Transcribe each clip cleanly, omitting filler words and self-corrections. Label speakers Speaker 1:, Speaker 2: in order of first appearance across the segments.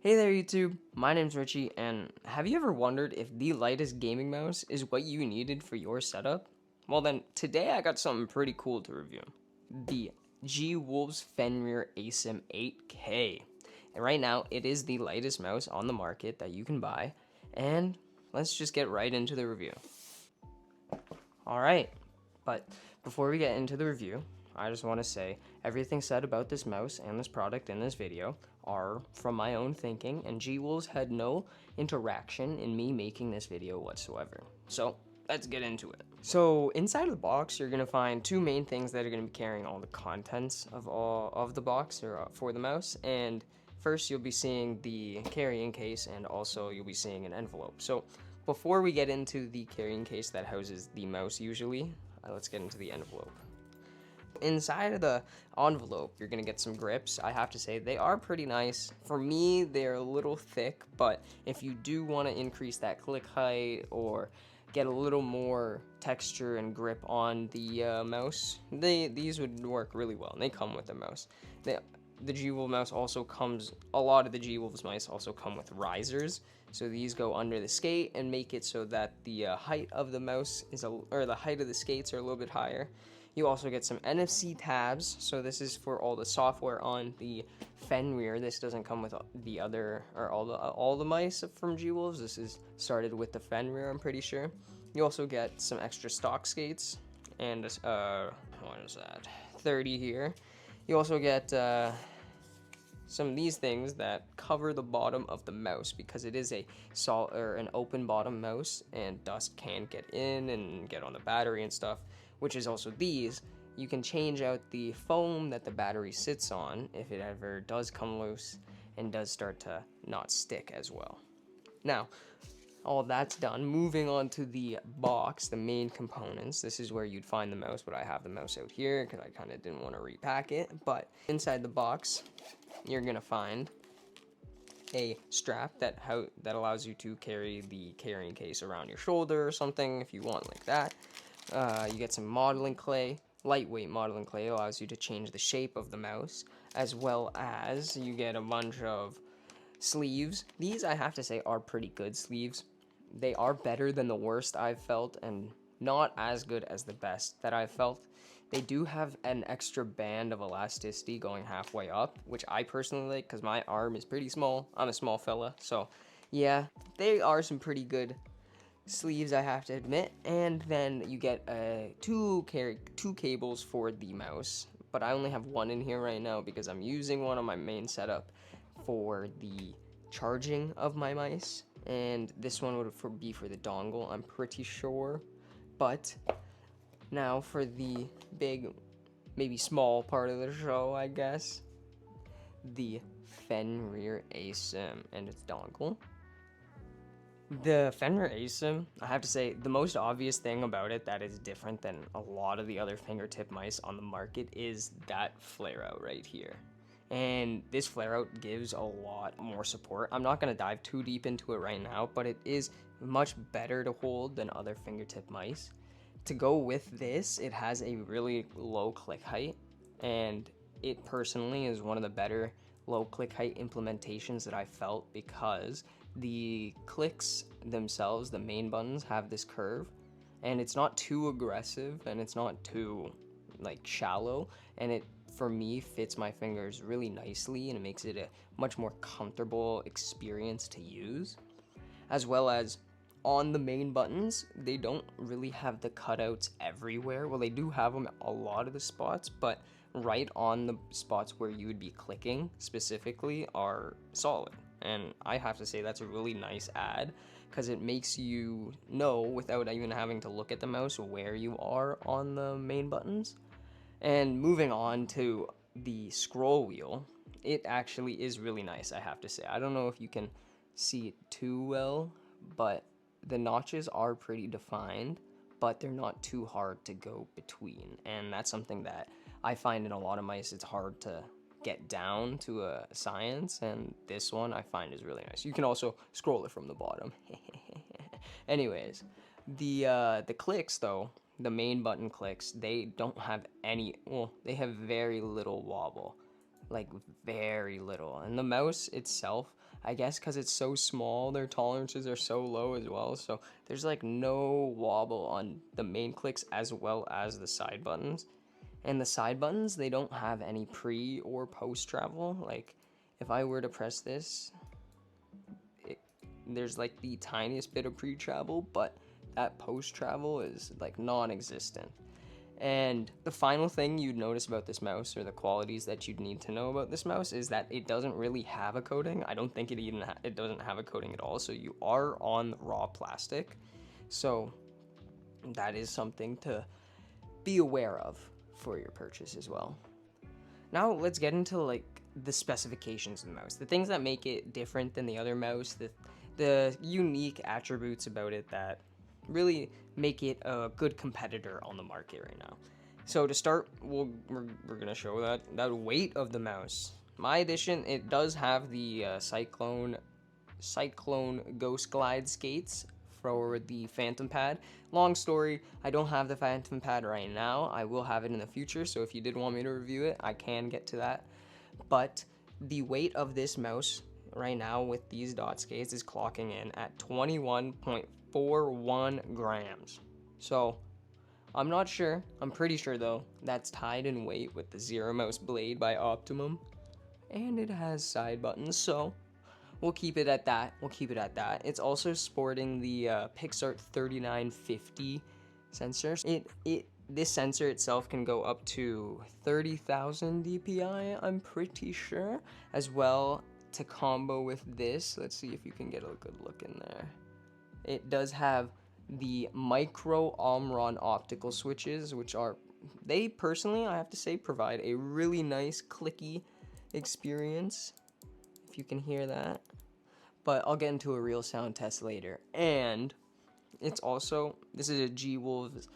Speaker 1: Hey there YouTube, my name's Richie, and have you ever wondered if the lightest gaming mouse is what you needed for your setup? Well then, today I got something pretty cool to review. The Gwolves Fenrir Asym 8K. And right now, it is the lightest mouse on the market that you can buy, and let's just get right into the review. Alright, but before we get into the review, I just want to say everything said about this mouse and this product in this video are from my own thinking, and Gwolves had no interaction in me making this video whatsoever. So let's get into it. So inside of the box, you're gonna find two main things that are gonna be carrying all the contents of all of the box or for the mouse. And first, you'll be seeing the carrying case, and also you'll be seeing an envelope. So before we get into the carrying case that houses the mouse usually, let's get into the envelope. Inside of the envelope, you're gonna get some grips. I have to say, they are pretty nice. For me, they're a little thick, but if you do want to increase that click height or get a little more texture and grip on the mouse, these would work really well, and they come with the mouse. The Gwolves mouse also comes, a lot of the Gwolves mice also come with risers, so these go under the skate and make it so that the height of the mouse is, or the height of the skates are a little bit higher. You also get some NFC tabs, so this is for all the software on the Fenrir. This doesn't come with the other, or all the mice from Gwolves. This is started with the Fenrir, I'm pretty sure. You also get some extra stock skates, and what is that? 30 here. You also get some of these things that cover the bottom of the mouse, because it is an open bottom mouse and dust can get in and get on the battery and stuff, which is also these. You can change out the foam that the battery sits on if it ever does come loose and does start to not stick as well. Now, all that's done, moving on to the box, the main components. This is where you'd find the mouse, but I have the mouse out here because I kind of didn't want to repack it. But inside the box, you're gonna find a strap that allows you to carry the carrying case around your shoulder or something if you want, like that. You get some modeling clay. Lightweight modeling clay allows you to change the shape of the mouse, as well as you get a bunch of sleeves. These, I have to say, are pretty good sleeves. They are better than the worst I've felt, and not as good as the best that I've felt. They do have an extra band of elasticity going halfway up, which I personally like because my arm is pretty small. I'm a small fella, so yeah, they are some pretty good sleeves, I have to admit. And then you get two cables for the mouse, but I only have one in here right now because I'm using one on my main setup for the charging of my mice, and this one would be for the dongle, I'm pretty sure. But now for the big, maybe small part of the show, I guess, the Fenrir Asym and its dongle. The Fenrir Asym, I have to say, the most obvious thing about it that is different than a lot of the other fingertip mice on the market is that flare out right here. And this flare out gives a lot more support. I'm not going to dive too deep into it right now, but it is much better to hold than other fingertip mice. To go with this, it has a really low click height, and it personally is one of the better low click height implementations that I felt, because the clicks themselves, the main buttons, have this curve, and it's not too aggressive and it's not too like shallow, and it, for me, fits my fingers really nicely, and it makes it a much more comfortable experience to use. As well as on the main buttons, they don't really have the cutouts everywhere. Well, they do have them a lot of the spots, but right on the spots where you would be clicking specifically are solid. And I have to say that's a really nice add, because it makes you know, without even having to look at the mouse, where you are on the main buttons. And moving on to the scroll wheel, it actually is really nice, I have to say. I don't know if you can see it too well, but the notches are pretty defined, but they're not too hard to go between. And that's something that I find in a lot of mice, it's hard to get down to a science, and this one I find is really nice. You can also scroll it from the bottom. Anyways, the clicks though, the main button clicks, they don't have any, well, they have very little wobble, like very little. And the mouse itself, I guess because it's so small, their tolerances are so low as well. So there's like no wobble on the main clicks as well as the side buttons. And the side buttons, they don't have any pre or post travel. Like if I were to press this, there's like the tiniest bit of pre travel, but that post travel is like non-existent. And the final thing you'd notice about this mouse, or the qualities that you'd need to know about this mouse, is that it doesn't really have a coating. I don't think it doesn't have a coating at all. So you are on raw plastic. So that is something to be aware of for your purchase as well. Now let's get into like the specifications of the mouse, the things that make it different than the other mouse, the unique attributes about it that really make it a good competitor on the market right now. So to start, we're gonna show that weight of the mouse. My edition, it does have the Cyclone Ghost Glide skates for the Phantom pad. Long story, I don't have the Phantom pad right now. I will have it in the future, so if you did want me to review it, I can get to that. But the weight of this mouse right now with these dot skates is clocking in at 21.41 grams. So I'm not sure. I'm pretty sure though that's tied in weight with the Zero Mouse Blade by Optimum, and it has side buttons, so we'll keep it at that. It's also sporting the Pixart 3950 sensor. This sensor itself can go up to 30,000 dpi, I'm pretty sure, as well. To combo with this, let's see if you can get a good look in there. It does have the micro Omron optical switches, which are, they personally, I have to say, provide a really nice clicky experience, if you can hear that. But I'll get into a real sound test later. And it's also, this is a Gwolves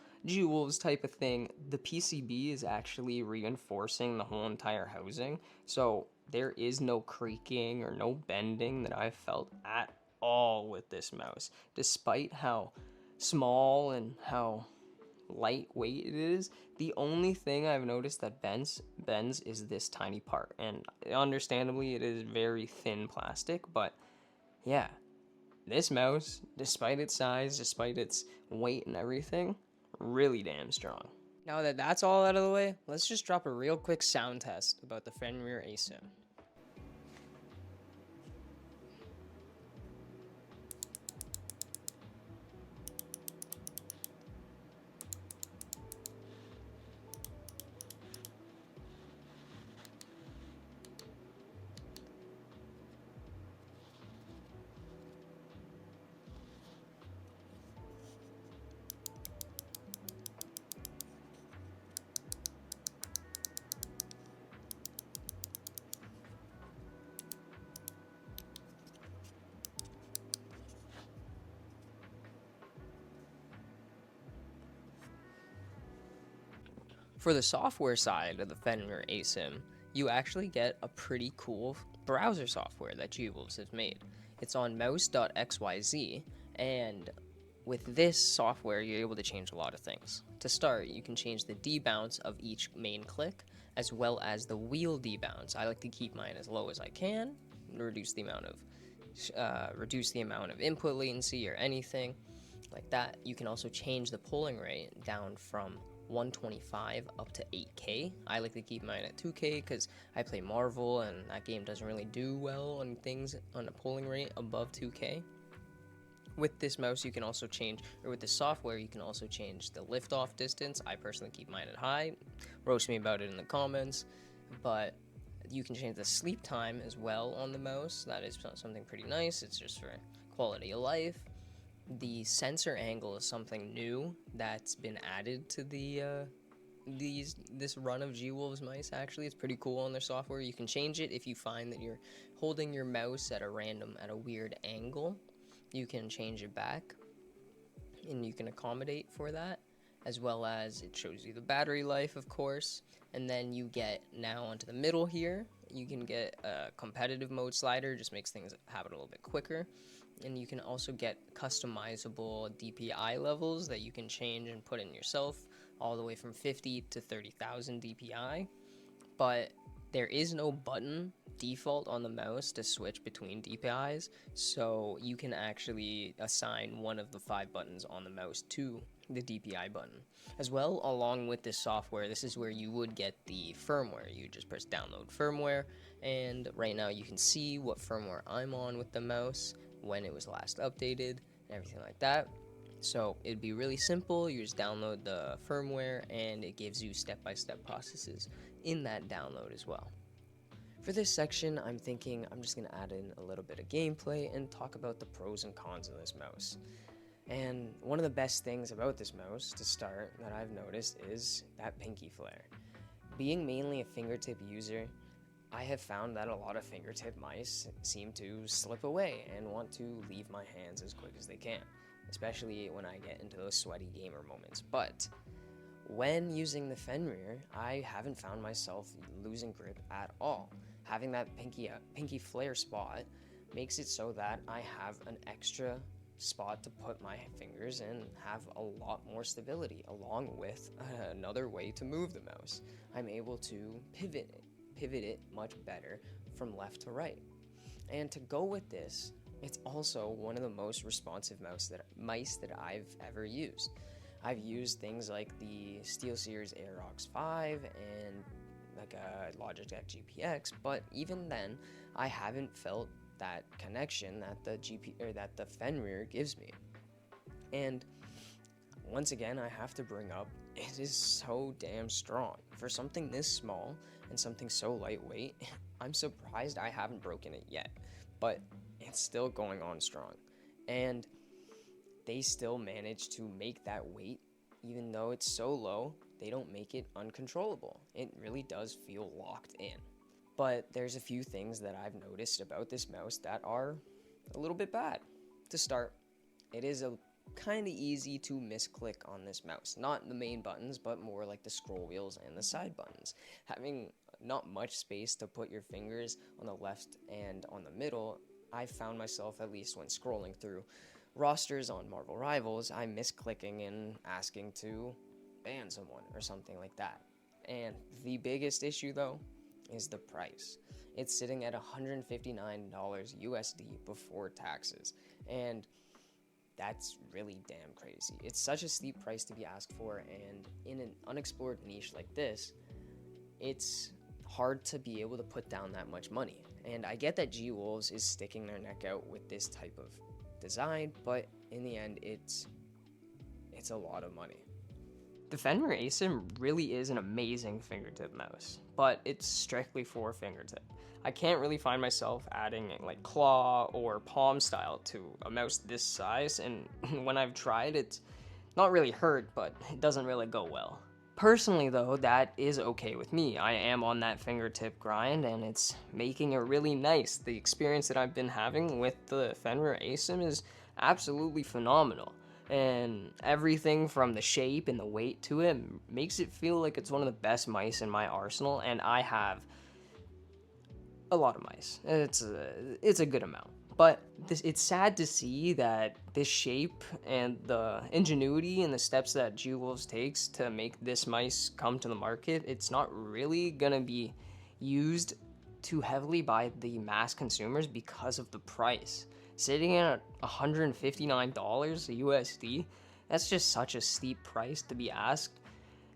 Speaker 1: type of thing. The PCB is actually reinforcing the whole entire housing, so there is no creaking or no bending that I've felt at all with this mouse, despite how small and how lightweight it is. The only thing I've noticed that bends is this tiny part, and understandably it is very thin plastic, but yeah, this mouse, despite its size, despite its weight and everything, really damn strong. Now that that's all out of the way, let's just drop a real quick sound test about the Fenrir Asym. For the software side of the Fenrir Asym, you actually get a pretty cool browser software that Gwolves has made. It's on mouse.xyz, and with this software, you're able to change a lot of things. To start, you can change the debounce of each main click, as well as the wheel debounce. I like to keep mine as low as I can, reduce the amount of input latency or anything like that. You can also change the polling rate down from 125 up to 8K. I like to keep mine at 2K because I play Marvel and that game doesn't really do well on things on a polling rate above 2K. With this mouse, you can also change, or with the software, you can also change the lift-off distance. I personally keep mine at high. Roast me about it in the comments. But you can change the sleep time as well on the mouse. That is something pretty nice. It's just for quality of life. The sensor angle is something new that's been added to this run of Gwolves mice. Actually, it's pretty cool on their software. You can change it if you find that you're holding your mouse at a weird angle. You can change it back, and you can accommodate for that, as well as it shows you the battery life, of course. And then you get now onto the middle here. You can get a competitive mode slider, just makes things happen a little bit quicker. And you can also get customizable DPI levels that you can change and put in yourself, all the way from 50 to 30,000 DPI. But There is no button default on the mouse to switch between DPIs, so you can actually assign one of the 5 buttons on the mouse to the DPI button. As well, along with this software, this is where you would get the firmware. You just press download firmware, and right now you can see what firmware I'm on with the mouse, when it was last updated, and everything like that. So it'd be really simple. You just download the firmware and it gives you step-by-step processes in that download as well. For this section, I'm thinking I'm just going to add in a little bit of gameplay and talk about the pros and cons of this mouse. And one of the best things about this mouse to start that I've noticed is that pinky flare. Being mainly a fingertip user, I have found that a lot of fingertip mice seem to slip away and want to leave my hands as quick as they can, especially when I get into those sweaty gamer moments. But when using the Fenrir, I haven't found myself losing grip at all. Having that pinky flare spot makes it so that I have an extra spot to put my fingers and have a lot more stability, along with another way to move the mouse. I'm able to pivot it much better from left to right. And to go with this, it's also one of the most responsive mice that I've ever used. I've used things like the SteelSeries Aerox 5 and like a Logitech GPX, but even then, I haven't felt that connection that the Fenrir gives me. And once again, I have to bring up, it is so damn strong. For something this small and something so lightweight, I'm surprised I haven't broken it yet, but it's still going on strong. And they still manage to make that weight, even though it's so low, they don't make it uncontrollable. It really does feel locked in. But there's a few things that I've noticed about this mouse that are a little bit bad. To start, it is kind of easy to misclick on this mouse. Not the main buttons, but more like the scroll wheels and the side buttons. Having not much space to put your fingers on the left and on the middle, I found myself, at least when scrolling through rosters on Marvel Rivals, I'm misclicking and asking to ban someone or something like that. And the biggest issue though is the price. It's sitting at $159 USD before taxes, and that's really damn crazy. It's such a steep price to be asked for, and in an unexplored niche like this, it's hard to be able to put down that much money. And I get that Gwolves is sticking their neck out with this type of design, but in the end, it's a lot of money. The Fenrir Asym really is an amazing fingertip mouse, but it's strictly for fingertip. I can't really find myself adding like claw or palm style to a mouse this size, and when I've tried, it's not really hurt, but it doesn't really go well. Personally though, that is okay with me. I am on that fingertip grind, and it's making it really nice. The experience that I've been having with the Fenrir Asym is absolutely phenomenal. And everything from the shape and the weight to it makes it feel like it's one of the best mice in my arsenal, and I have a lot of mice. It's a good amount. But it's sad to see that this shape and the ingenuity and the steps that Gwolves takes to make this mice come to the market, it's not really gonna be used too heavily by the mass consumers because of the price. Sitting at $159 USD, that's just such a steep price to be asked.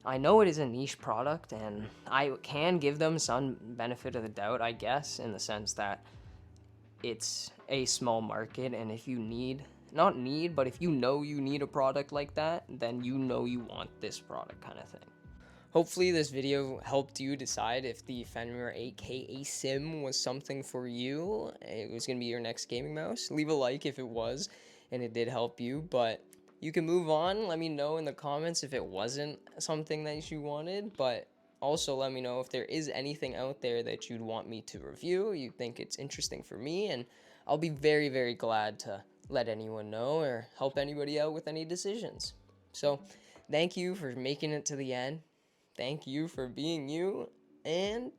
Speaker 1: I know it is a niche product, and I can give them some benefit of the doubt, I guess, in the sense that it's a small market, and if you if you know you need a product like that, then you know you want this product kind of thing. Hopefully this video helped you decide if the Fenrir 8K Asym was something for you. It was going to be your next gaming mouse. Leave a like if it was and it did help you, but you can move on. Let me know in the comments if it wasn't something that you wanted, but also let me know if there is anything out there that you'd want me to review, you think it's interesting for me, and I'll be very, very glad to let anyone know or help anybody out with any decisions. So thank you for making it to the end. Thank you for being you, and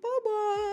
Speaker 1: bye-bye!